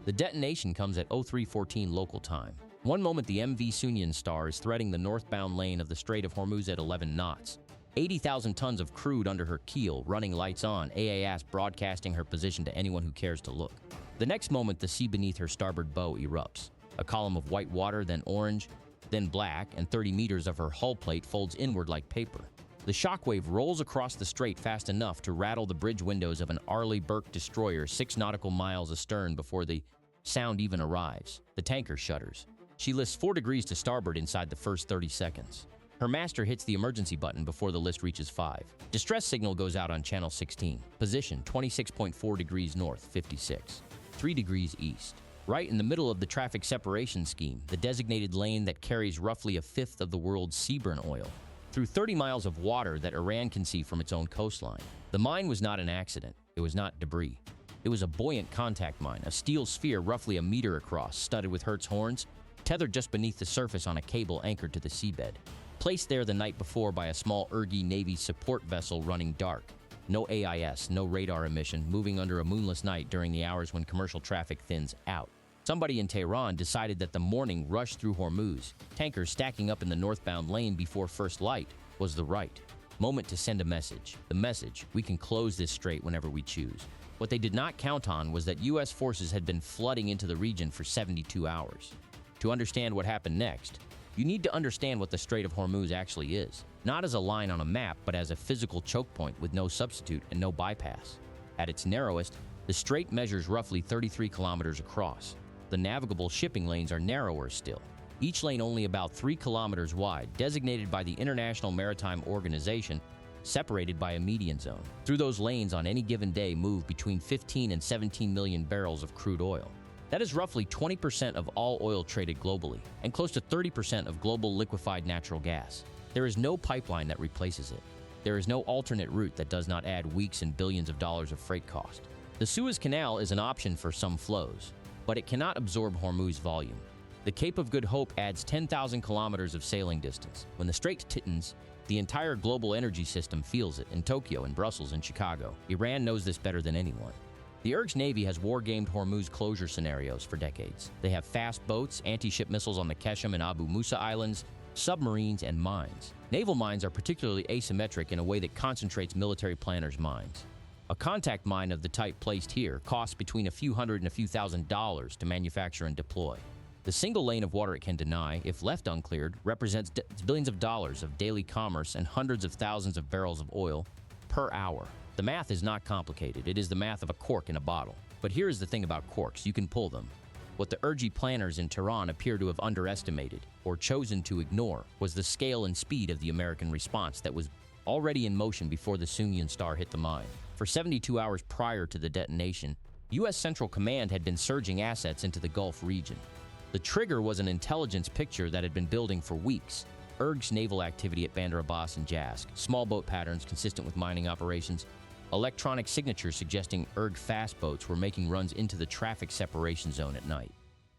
The detonation comes at 03:14 local time. One moment the MV Sunyan Star is threading the northbound lane of the Strait of Hormuz at 11 knots. 80,000 tons of crude under her keel, running lights on, AAS broadcasting her position to anyone who cares to look. The next moment, the sea beneath her starboard bow erupts. A column of white water, then orange, then black, and 30 meters of her hull plate folds inward like paper. The shockwave rolls across the strait fast enough to rattle the bridge windows of an Arleigh Burke destroyer 6 nautical miles astern before the sound even arrives. The tanker shudders. She lists 4 degrees to starboard inside the first 30 seconds. Her master hits the emergency button before the list reaches 5. Distress signal goes out on channel 16. Position 26.4 degrees north, 56. 3 degrees east. Right in the middle of the traffic separation scheme, the designated lane that carries roughly a fifth of the world's seaborne oil, through 30 miles of water that Iran can see from its own coastline. The mine was not an accident. It was not debris. It was a buoyant contact mine, a steel sphere roughly a meter across, studded with Hertz horns, tethered just beneath the surface on a cable anchored to the seabed. Placed there the night before by a small IRGC Navy support vessel running dark. No AIS, no radar emission, moving under a moonless night during the hours when commercial traffic thins out. Somebody in Tehran decided that the morning rush through Hormuz, tankers stacking up in the northbound lane before first light, was the right moment to send a message. The message: we can close this strait whenever we choose. What they did not count on was that U.S. forces had been flooding into the region for 72 hours. To understand what happened next, you need to understand what the Strait of Hormuz actually is, not as a line on a map, but as a physical choke point with no substitute and no bypass. At its narrowest, the strait measures roughly 33 kilometers across. The navigable shipping lanes are narrower still, each lane only about 3 kilometers wide, designated by the International Maritime Organization, separated by a median zone. Through those lanes on any given day move between 15 and 17 million barrels of crude oil. That is roughly 20% of all oil traded globally, and close to 30% of global liquefied natural gas. There is no pipeline that replaces it. There is no alternate route that does not add weeks and billions of dollars of freight cost. The Suez Canal is an option for some flows, but it cannot absorb Hormuz volume. The Cape of Good Hope adds 10,000 kilometers of sailing distance. When the strait tightens, the entire global energy system feels it, in Tokyo, in Brussels, in Chicago. Iran knows this better than anyone. The IRGC Navy has war-gamed Hormuz closure scenarios for decades. They have fast boats, anti-ship missiles on the Keshem and Abu Musa Islands, submarines, and mines. Naval mines are particularly asymmetric in a way that concentrates military planners' minds. A contact mine of the type placed here costs between a few hundred and a few $1,000s to manufacture and deploy. The single lane of water it can deny, if left uncleared, represents billions of dollars of daily commerce and hundreds of thousands of barrels of oil per hour. The math is not complicated. It is the math of a cork in a bottle. But here is the thing about corks: you can pull them. What the IRGC planners in Tehran appear to have underestimated, or chosen to ignore, was the scale and speed of the American response that was already in motion before the Sunyan Star hit the mine. For 72 hours prior to the detonation, U.S. Central Command had been surging assets into the Gulf region. The trigger was an intelligence picture that had been building for weeks. IRGC's naval activity at Bandar Abbas and Jask, small boat patterns consistent with mining operations, electronic signatures suggesting IRGC fast boats were making runs into the traffic separation zone at night.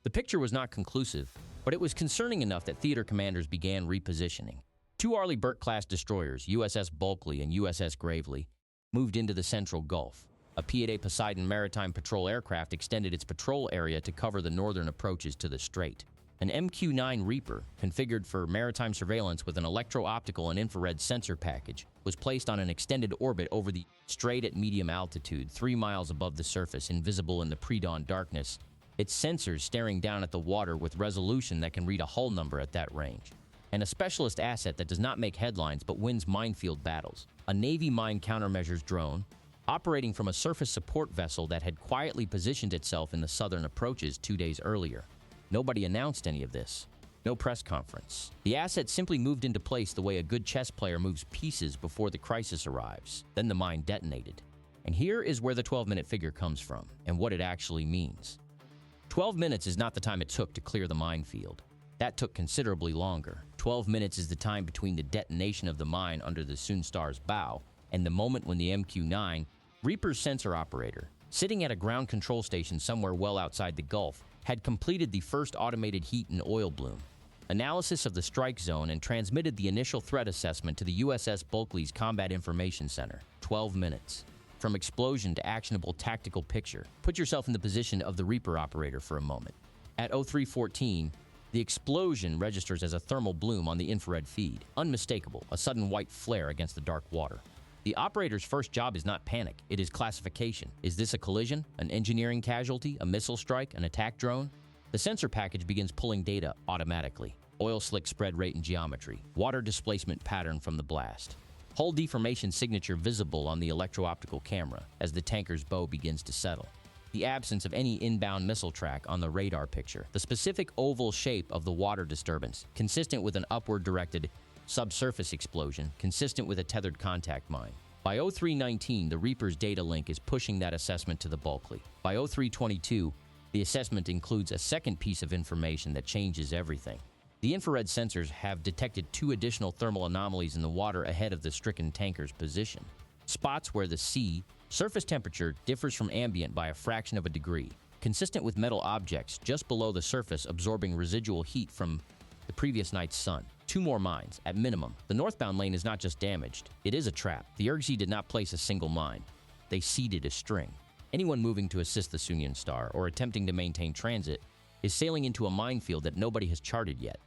The picture was not conclusive, but it was concerning enough that theater commanders began repositioning. 2 Arleigh Burke-class destroyers, USS Bulkley and USS Gravely, moved into the central Gulf. A P-8A Poseidon maritime patrol aircraft extended its patrol area to cover the northern approaches to the strait. An MQ-9 Reaper, configured for maritime surveillance with an electro-optical and infrared sensor package, was placed on an extended orbit over the strait at medium altitude, 3 miles above the surface, invisible in the pre-dawn darkness, its sensors staring down at the water with resolution that can read a hull number at that range. And a specialist asset that does not make headlines but wins minefield battles. A Navy mine countermeasures drone, operating from a surface support vessel that had quietly positioned itself in the southern approaches 2 days earlier. Nobody announced any of this. No press conference. The asset simply moved into place the way a good chess player moves pieces before the crisis arrives. Then the mine detonated. And here is where the 12-minute figure comes from, and what it actually means. 12 minutes is not the time it took to clear the minefield. That took considerably longer. 12 minutes is the time between the detonation of the mine under the Sun Star's bow and the moment when the MQ-9, Reaper's sensor operator, sitting at a ground control station somewhere well outside the Gulf, had completed the first automated heat and oil bloom, analysis of the strike zone, and transmitted the initial threat assessment to the USS Bulkley's Combat Information Center. 12 minutes. from explosion to actionable tactical picture. Put yourself in the position of the Reaper operator for a moment. At 0314, the explosion registers as a thermal bloom on the infrared feed, unmistakable, a sudden white flare against the dark water. The operator's first job is not panic, it is classification. Is this a collision, an engineering casualty, a missile strike, an attack drone? The sensor package begins pulling data automatically. Oil slick spread rate and geometry, water displacement pattern from the blast. Hull deformation signature visible on the electro-optical camera as the tanker's bow begins to settle. The absence of any inbound missile track on the radar picture. The specific oval shape of the water disturbance, consistent with an upward-directed subsurface explosion, consistent with a tethered contact mine. By 0319, the Reaper's data link is pushing that assessment to the Bulkley. By 0322, the assessment includes a second piece of information that changes everything. The infrared sensors have detected 2 additional thermal anomalies in the water ahead of the stricken tanker's position. Spots where the sea surface temperature differs from ambient by a fraction of a degree, consistent with metal objects just below the surface absorbing residual heat from the previous night's sun. 2 more mines, at minimum. The northbound lane is not just damaged, it is a trap. The IRGC did not place a single mine. They seeded a string. Anyone moving to assist the Sunyan Star or attempting to maintain transit is sailing into a minefield that nobody has charted yet.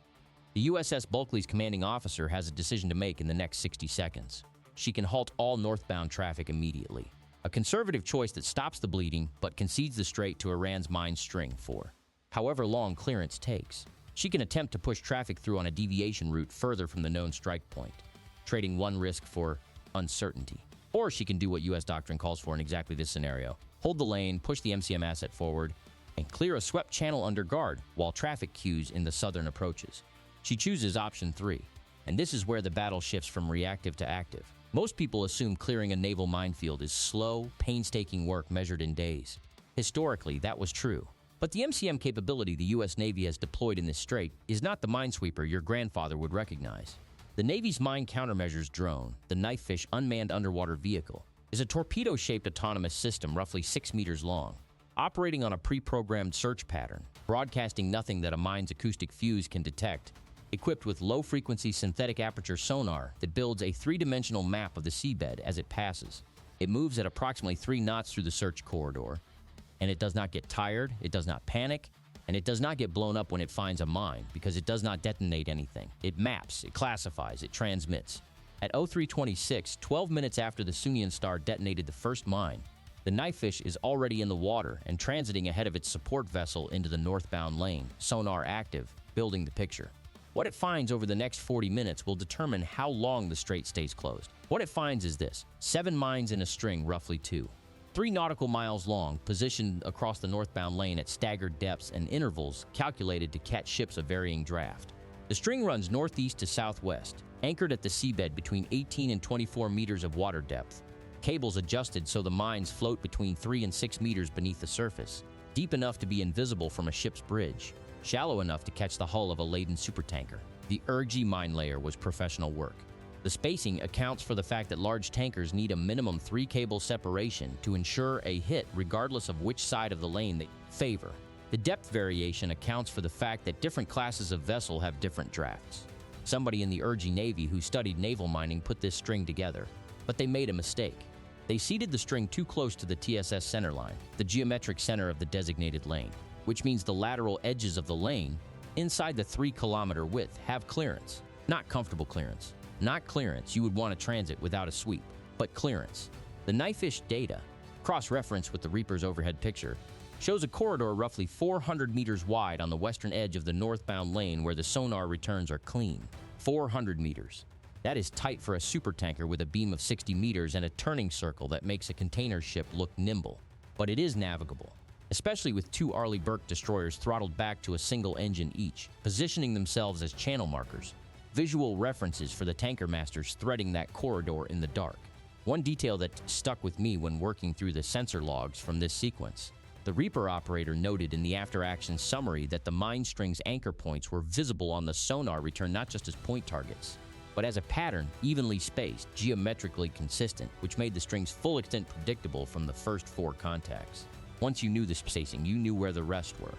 The USS Bulkley's commanding officer has a decision to make in the next 60 seconds. She can halt all northbound traffic immediately. A conservative choice that stops the bleeding but concedes the strait to Iran's mine string for however long clearance takes. She can attempt to push traffic through on a deviation route further from the known strike point, trading one risk for uncertainty. Or she can do what U.S. doctrine calls for in exactly this scenario. Hold the lane, push the MCM asset forward, and clear a swept channel under guard while traffic queues in the southern approaches. She chooses option 3, and this is where the battle shifts from reactive to active. Most people assume clearing a naval minefield is slow, painstaking work measured in days. Historically, that was true. But the MCM capability the U.S. Navy has deployed in this strait is not the minesweeper your grandfather would recognize. The Navy's mine countermeasures drone, the Knifefish unmanned underwater vehicle, is a torpedo-shaped autonomous system roughly 6 meters long, operating on a pre-programmed search pattern, broadcasting nothing that a mine's acoustic fuse can detect, equipped with low-frequency synthetic aperture sonar that builds a 3-dimensional map of the seabed as it passes. It moves at approximately 3 knots through the search corridor, and it does not get tired, it does not panic, and it does not get blown up when it finds a mine because it does not detonate anything. It maps, it classifies, it transmits. At 0326, 12 minutes after the Sunyan Star detonated the first mine, the Knifefish is already in the water and transiting ahead of its support vessel into the northbound lane, sonar active, building the picture. What it finds over the next 40 minutes will determine how long the strait stays closed. What it finds is this: 7 mines in a string, roughly 2. 3 nautical miles long, positioned across the northbound lane at staggered depths and intervals calculated to catch ships of varying draft. The string runs northeast to southwest, anchored at the seabed between 18 and 24 meters of water depth. Cables adjusted so the mines float between 3 and 6 meters beneath the surface, deep enough to be invisible from a ship's bridge, shallow enough to catch the hull of a laden supertanker. The IRGC mine layer was professional work. The spacing accounts for the fact that large tankers need a minimum 3 cable separation to ensure a hit regardless of which side of the lane they favor. The depth variation accounts for the fact that different classes of vessel have different drafts. Somebody in the IRGC Navy who studied naval mining put this string together, but they made a mistake. They seated the string too close to the TSS centerline, the geometric center of the designated lane, which means the lateral edges of the lane, inside the 3-kilometer width, have clearance. Not comfortable clearance. Not clearance you would want to transit without a sweep, but clearance. The Knifefish data, cross-referenced with the Reaper's overhead picture, shows a corridor roughly 400 meters wide on the western edge of the northbound lane where the sonar returns are clean. 400 meters. That is tight for a supertanker with a beam of 60 meters and a turning circle that makes a container ship look nimble. But it is navigable, especially with 2 Arleigh Burke destroyers throttled back to a single engine each, positioning themselves as channel markers. Visual references for the tanker masters threading that corridor in the dark. One detail that stuck with me when working through the sensor logs from this sequence: the Reaper operator noted in the after-action summary that the mine string's anchor points were visible on the sonar return not just as point targets, but as a pattern, evenly spaced, geometrically consistent, which made the string's full extent predictable from the first 4 contacts. Once you knew the spacing, you knew where the rest were.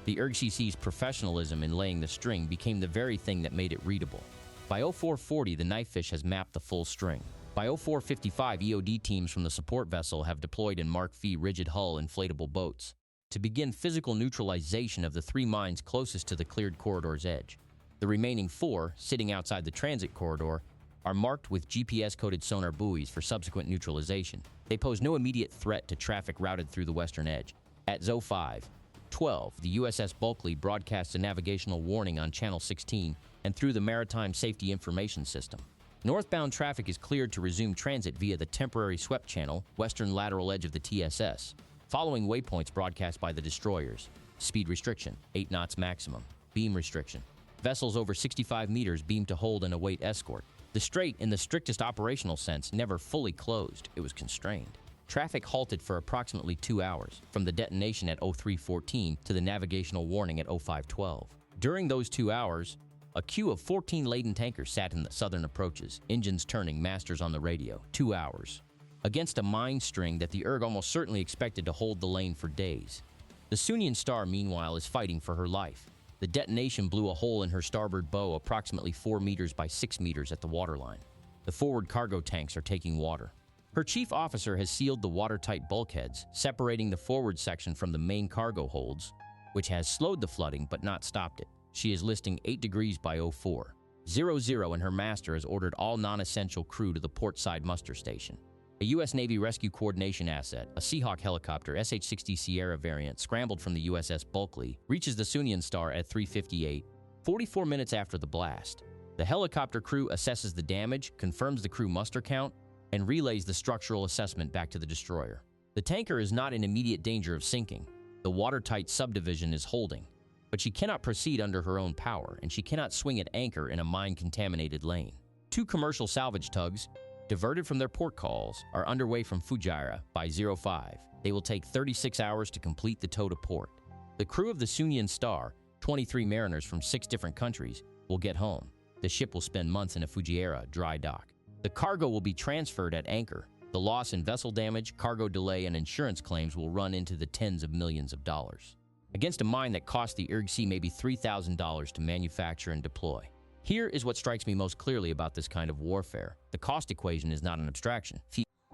The IRGC's professionalism in laying the string became the very thing that made it readable. By 0440, the Knifefish has mapped the full string. By 0455, EOD teams from the support vessel have deployed in Mark V rigid hull inflatable boats to begin physical neutralization of the 3 mines closest to the cleared corridor's edge. The remaining 4, sitting outside the transit corridor, are marked with GPS-coded sonar buoys for subsequent neutralization. They pose no immediate threat to traffic routed through the western edge. At ZO5:12, the USS Bulkley broadcasts a navigational warning on Channel 16 and through the Maritime Safety Information System. Northbound traffic is cleared to resume transit via the temporary swept channel, western lateral edge of the TSS, following waypoints broadcast by the destroyers. Speed restriction, 8 knots maximum. Beam restriction. Vessels over 65 meters beam to hold and await escort. The strait, in the strictest operational sense, never fully closed. It was constrained. Traffic halted for approximately 2 hours, from the detonation at 0314 to the navigational warning at 0512. During those 2 hours, a queue of 14 laden tankers sat in the southern approaches, engines turning, masters on the radio. 2 hours. Against a mine string that the IRG almost certainly expected to hold the lane for days. The Sunyan Star, meanwhile, is fighting for her life. The detonation blew a hole in her starboard bow approximately 4 meters by 6 meters at the waterline. The forward cargo tanks are taking water. Her chief officer has sealed the watertight bulkheads, separating the forward section from the main cargo holds, which has slowed the flooding but not stopped it. She is listing 8 degrees by 04:00, and her master has ordered all non-essential crew to the portside muster station. A U.S. Navy rescue coordination asset, a Seahawk helicopter SH-60 Sierra variant scrambled from the USS Bulkley, reaches the Sunyan Star at 3:58, 44 minutes after the blast. The helicopter crew assesses the damage, confirms the crew muster count, and relays the structural assessment back to the destroyer. The tanker is not in immediate danger of sinking. The watertight subdivision is holding, but she cannot proceed under her own power, and she cannot swing at anchor in a mine-contaminated lane. 2 commercial salvage tugs, diverted from their port calls, are underway from Fujairah by 05. They will take 36 hours to complete the tow to port. The crew of the Sunyan Star, 23 mariners from 6 different countries, will get home. The ship will spend months in a Fujairah dry dock. The cargo will be transferred at anchor. The loss in vessel damage, cargo delay, and insurance claims will run into the tens of millions of dollars. Against a mine that cost the IRGC maybe $3,000 to manufacture and deploy. Here is what strikes me most clearly about this kind of warfare. The cost equation is not an abstraction.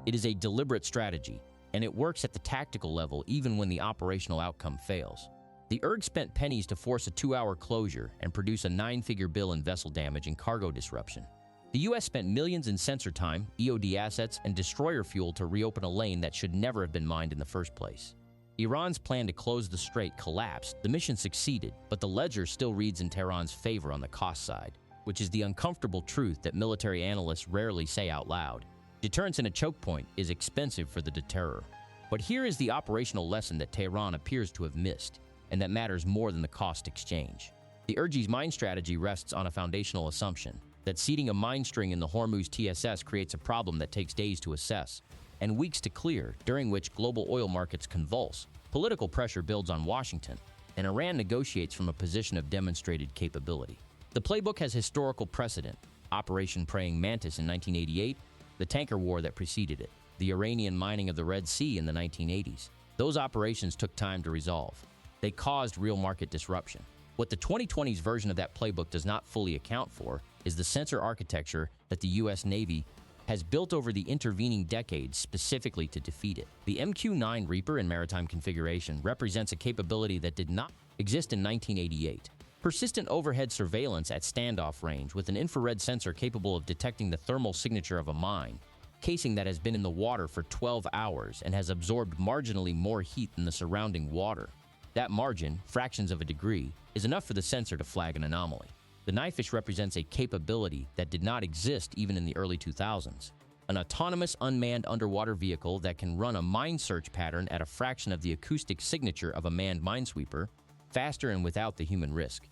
It is a deliberate strategy, and it works at the tactical level even when the operational outcome fails. The IRG spent pennies to force a 2-hour closure and produce a 9-figure bill in vessel damage and cargo disruption. The U.S. spent millions in sensor time, EOD assets, and destroyer fuel to reopen a lane that should never have been mined in the first place. Iran's plan to close the strait collapsed. The mission succeeded, but the ledger still reads in Tehran's favor on the cost side, which is the uncomfortable truth that military analysts rarely say out loud. Deterrence in a choke point is expensive for the deterrer. But here is the operational lesson that Tehran appears to have missed, and that matters more than the cost exchange. The IRG's mine strategy rests on a foundational assumption that seeding a mine string in the Hormuz TSS creates a problem that takes days to assess and weeks to clear, during which global oil markets convulse. Political pressure builds on Washington, and Iran negotiates from a position of demonstrated capability. The playbook has historical precedent: Operation Praying Mantis in 1988, the tanker war that preceded it, the Iranian mining of the Red Sea in the 1980s. Those operations took time to resolve. They caused real market disruption. What the 2020s version of that playbook does not fully account for is the sensor architecture that the U.S. Navy has built over the intervening decades specifically to defeat it. The MQ-9 Reaper in maritime configuration represents a capability that did not exist in 1988. Persistent overhead surveillance at standoff range with an infrared sensor capable of detecting the thermal signature of a mine, casing that has been in the water for 12 hours and has absorbed marginally more heat than the surrounding water. That margin, fractions of a degree, is enough for the sensor to flag an anomaly. The Knifefish represents a capability that did not exist even in the early 2000s. An autonomous unmanned underwater vehicle that can run a mine search pattern at a fraction of the acoustic signature of a manned minesweeper, faster and without the human risk.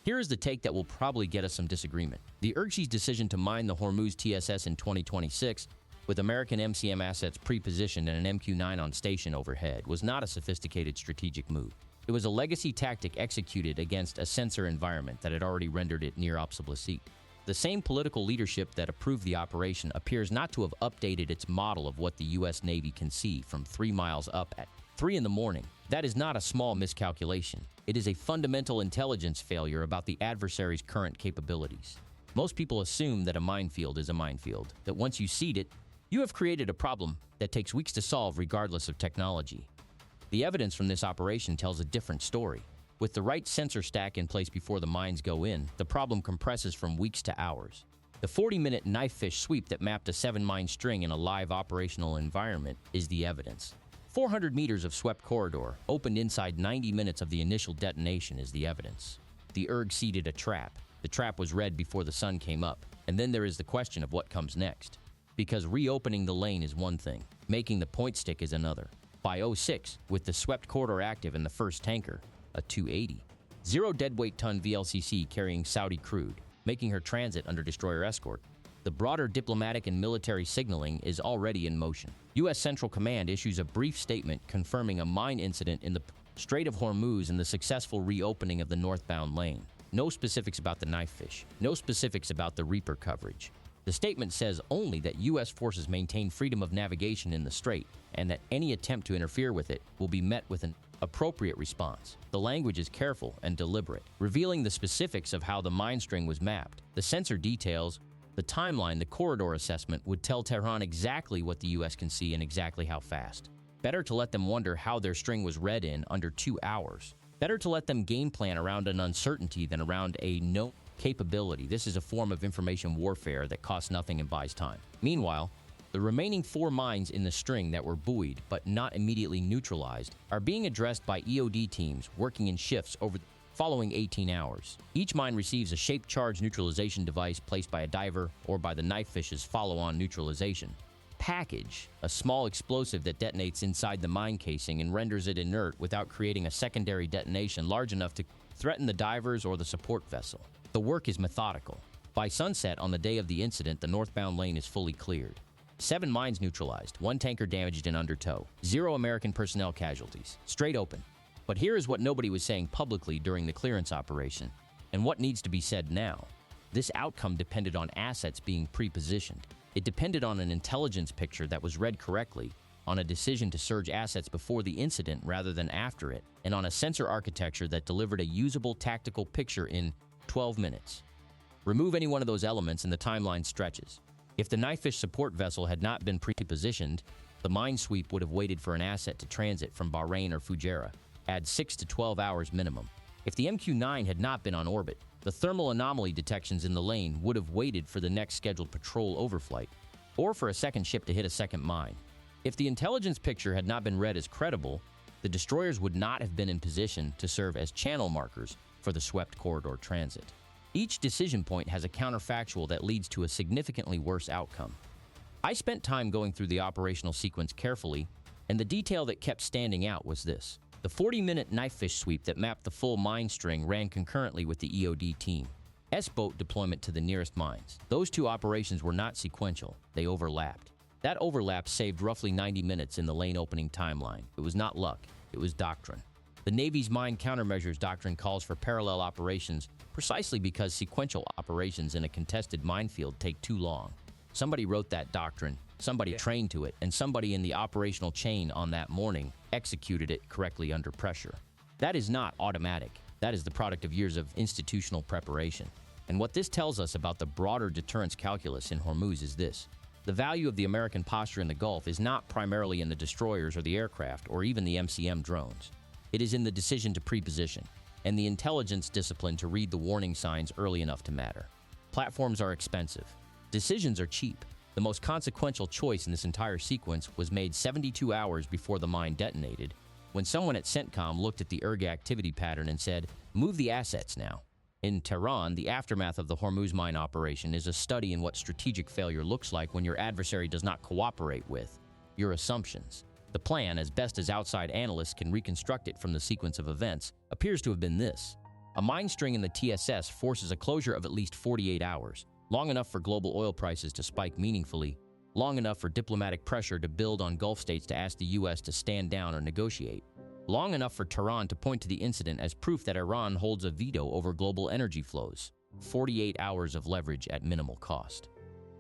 Here is the take that will probably get us some disagreement. The IRGC's decision to mine the Hormuz TSS in 2026, with American MCM assets pre-positioned and an MQ-9 on station overhead, was not a sophisticated strategic move. It was a legacy tactic executed against a sensor environment that had already rendered it near obsolescence. The same political leadership that approved the operation appears not to have updated its model of what the U.S. Navy can see from 3 miles up at 3 in the morning. That is not a small miscalculation. It is a fundamental intelligence failure about the adversary's current capabilities. Most people assume that a minefield is a minefield, that once you seed it, you have created a problem that takes weeks to solve regardless of technology. The evidence from this operation tells a different story. With the right sensor stack in place before the mines go in, the problem compresses from weeks to hours. The 40-minute knife fish sweep that mapped a 7-mine string in a live operational environment is the evidence. 400 meters of swept corridor, opened inside 90 minutes of the initial detonation, is the evidence. The IRG seeded a trap. The trap was read before the sun came up, and then there is the question of what comes next. Because reopening the lane is one thing, making the point stick is another. By 06, with the swept corridor active and the first tanker, a 280, 0 deadweight ton VLCC carrying Saudi crude, making her transit under destroyer escort, the broader diplomatic and military signaling is already in motion. U.S. Central Command issues a brief statement confirming a mine incident in the Strait of Hormuz and the successful reopening of the northbound lane. No specifics about the knife fish, no specifics about the Reaper coverage. The statement says only that U.S. forces maintain freedom of navigation in the strait and that any attempt to interfere with it will be met with an appropriate response. The language is careful and deliberate, revealing the specifics of how the mine string was mapped. The sensor details, the timeline, the corridor assessment would tell Tehran exactly what the U.S. can see and exactly how fast. Better to let them wonder how their string was read in under 2 hours. Better to let them game plan around an uncertainty than around a no capability. This is a form of information warfare that costs nothing and buys time. Meanwhile, the remaining 4 mines in the string that were buoyed but not immediately neutralized are being addressed by EOD teams working in shifts over the following 18 hours. Each mine receives a shaped charge neutralization device placed by a diver or by the knife fish's follow-on neutralization package, a small explosive that detonates inside the mine casing and renders it inert without creating a secondary detonation large enough to threaten the divers or the support vessel. The work is methodical. By sunset on the day of the incident, the northbound lane is fully cleared. 7 mines neutralized, 1 tanker damaged and under tow, 0 American personnel casualties, straight open. But here is what nobody was saying publicly during the clearance operation, and what needs to be said now. This outcome depended on assets being pre-positioned. It depended on an intelligence picture that was read correctly, on a decision to surge assets before the incident rather than after it, and on a sensor architecture that delivered a usable tactical picture in 12 minutes. Remove any one of those elements and the timeline stretches. If the knife fish support vessel had not been pre-positioned, the mine sweep would have waited for an asset to transit from Bahrain or Fujairah, add 6 to 12 hours minimum. If the MQ-9 had not been on orbit, the thermal anomaly detections in the lane would have waited for the next scheduled patrol overflight, or for a second ship to hit a second mine. If the intelligence picture had not been read as credible, the destroyers would not have been in position to serve as channel markers for the swept corridor transit. Each decision point has a counterfactual that leads to a significantly worse outcome. I spent time going through the operational sequence carefully, and the detail that kept standing out was this. The 40-minute knife fish sweep that mapped the full mine string ran concurrently with the EOD team. S-boat deployment to the nearest mines. Those 2 operations were not sequential, they overlapped. That overlap saved roughly 90 minutes in the lane opening timeline. It was not luck, it was doctrine. The Navy's mine countermeasures doctrine calls for parallel operations precisely because sequential operations in a contested minefield take too long. Somebody wrote that doctrine, somebody trained to it, and somebody in the operational chain on that morning executed it correctly under pressure. That is not automatic. That is the product of years of institutional preparation. And what this tells us about the broader deterrence calculus in Hormuz is this. The value of the American posture in the Gulf is not primarily in the destroyers or the aircraft or even the MCM drones. It is in the decision to pre-position and the intelligence discipline to read the warning signs early enough to matter. Platforms are expensive. Decisions are cheap. The most consequential choice in this entire sequence was made 72 hours before the mine detonated, when someone at CENTCOM looked at the IRG activity pattern and said, "Move the assets now." In Tehran, the aftermath of the Hormuz mine operation is a study in what strategic failure looks like when your adversary does not cooperate with your assumptions. The plan, as best as outside analysts can reconstruct it from the sequence of events, appears to have been this. A mine string in the TSS forces a closure of at least 48 hours, long enough for global oil prices to spike meaningfully, long enough for diplomatic pressure to build on Gulf states to ask the U.S. to stand down or negotiate, long enough for Tehran to point to the incident as proof that Iran holds a veto over global energy flows, 48 hours of leverage at minimal cost.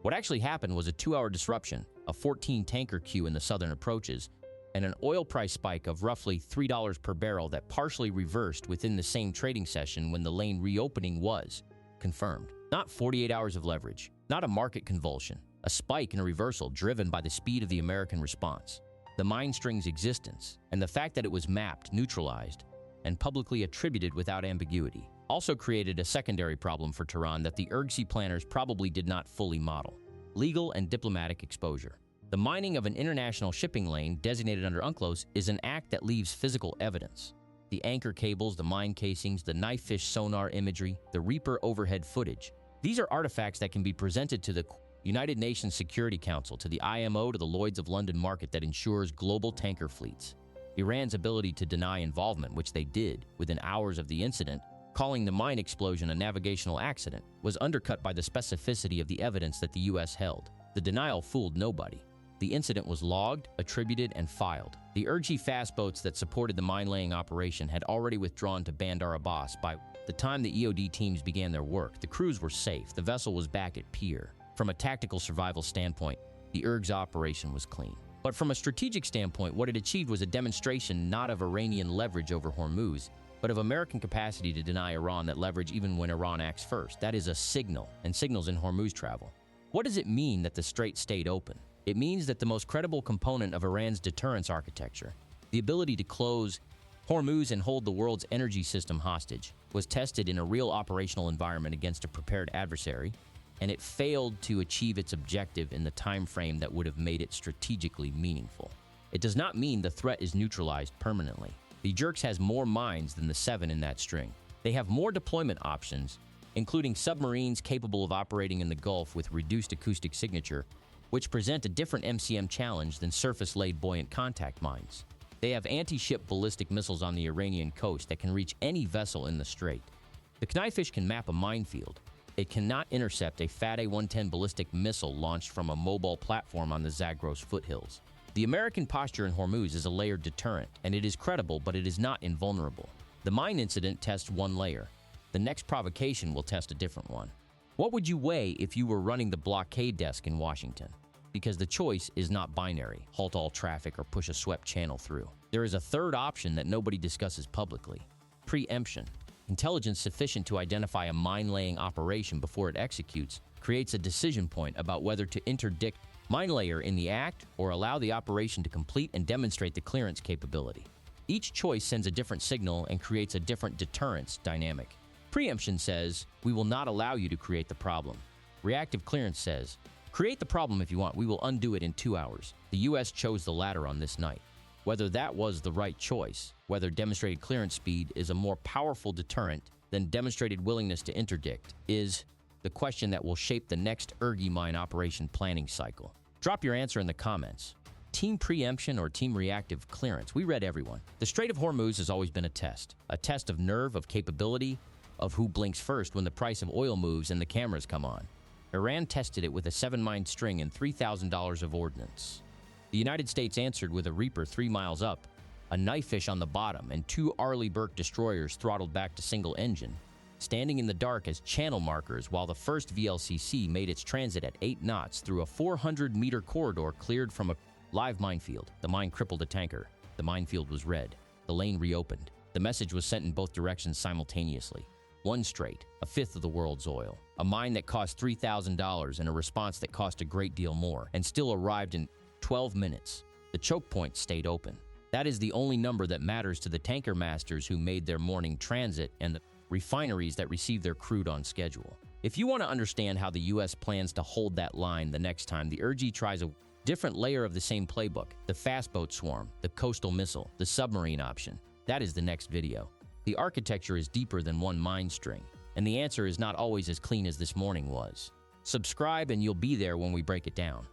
What actually happened was a 2-hour disruption, a 14-tanker queue in the southern approaches, and an oil price spike of roughly $3 per barrel that partially reversed within the same trading session when the lane reopening was confirmed. Not 48 hours of leverage, not a market convulsion, a spike and a reversal driven by the speed of the American response. The mine string's existence, and the fact that it was mapped, neutralized, and publicly attributed without ambiguity, also created a secondary problem for Tehran that the IRGC planners probably did not fully model: legal and diplomatic exposure. The mining of an international shipping lane designated under UNCLOS is an act that leaves physical evidence. The anchor cables, the mine casings, the knife fish sonar imagery, the Reaper overhead footage. These are artifacts that can be presented to the United Nations Security Council, to the IMO, to the Lloyd's of London market that ensures global tanker fleets. Iran's ability to deny involvement, which they did within hours of the incident, calling the mine explosion a navigational accident, was undercut by the specificity of the evidence that the U.S. held. The denial fooled nobody. The incident was logged, attributed, and filed. The IRGC fast boats that supported the mine-laying operation had already withdrawn to Bandar Abbas. By the time the EOD teams began their work, the crews were safe. The vessel was back at pier. From a tactical survival standpoint, the IRGC operation was clean. But from a strategic standpoint, what it achieved was a demonstration not of Iranian leverage over Hormuz, but of American capacity to deny Iran that leverage even when Iran acts first. That is a signal, and signals in Hormuz travel. What does it mean that the strait stayed open? It means that the most credible component of Iran's deterrence architecture, the ability to close Hormuz and hold the world's energy system hostage, was tested in a real operational environment against a prepared adversary, and it failed to achieve its objective in the time frame that would have made it strategically meaningful. It does not mean the threat is neutralized permanently. The Jerks has more mines than the 7 in that string. They have more deployment options, including submarines capable of operating in the Gulf with reduced acoustic signature, which present a different MCM challenge than surface-laid buoyant contact mines. They have anti-ship ballistic missiles on the Iranian coast that can reach any vessel in the strait. The Knifefish can map a minefield. It cannot intercept a FAT-A-110 ballistic missile launched from a mobile platform on the Zagros foothills. The American posture in Hormuz is a layered deterrent, and it is credible, but it is not invulnerable. The mine incident tests one layer. The next provocation will test a different one. What would you weigh if you were running the blockade desk in Washington? Because the choice is not binary: halt all traffic or push a swept channel through. There is a third option that nobody discusses publicly: preemption. Intelligence sufficient to identify a mine-laying operation before it executes creates a decision point about whether to interdict mine layer in the act or allow the operation to complete and demonstrate the clearance capability. Each choice sends a different signal and creates a different deterrence dynamic. Preemption says, we will not allow you to create the problem. Reactive clearance says, create the problem if you want, we will undo it in 2 hours. The U.S. chose the latter on this night. Whether that was the right choice, whether demonstrated clearance speed is a more powerful deterrent than demonstrated willingness to interdict, is the question that will shape the next IRGC mine operation planning cycle. Drop your answer in the comments. Team preemption or team reactive clearance? We read everyone. The Strait of Hormuz has always been a test of nerve, of capability, of who blinks first when the price of oil moves and the cameras come on. Iran tested it with a 7-mine string and $3,000 of ordnance. The United States answered with a Reaper 3 miles up, a Knifefish on the bottom, and 2 Arleigh Burke destroyers throttled back to single engine, standing in the dark as channel markers while the first VLCC made its transit at 8 knots through a 400-meter corridor cleared from a live minefield. The mine crippled a tanker. The minefield was red. The lane reopened. The message was sent in both directions simultaneously. One strait, a fifth of the world's oil. A mine that cost $3,000 and a response that cost a great deal more, and still arrived in 12 minutes. The Chokepoint stayed open. That is the only number that matters to the tanker masters who made their morning transit and the refineries that received their crude on schedule. If you want to understand how the U.S. plans to hold that line the next time the IRGC tries a different layer of the same playbook, the fast boat swarm, the coastal missile, the submarine option, that is the next video. The architecture is deeper than one mine string, and the answer is not always as clean as this morning was. Subscribe and you'll be there when we break it down.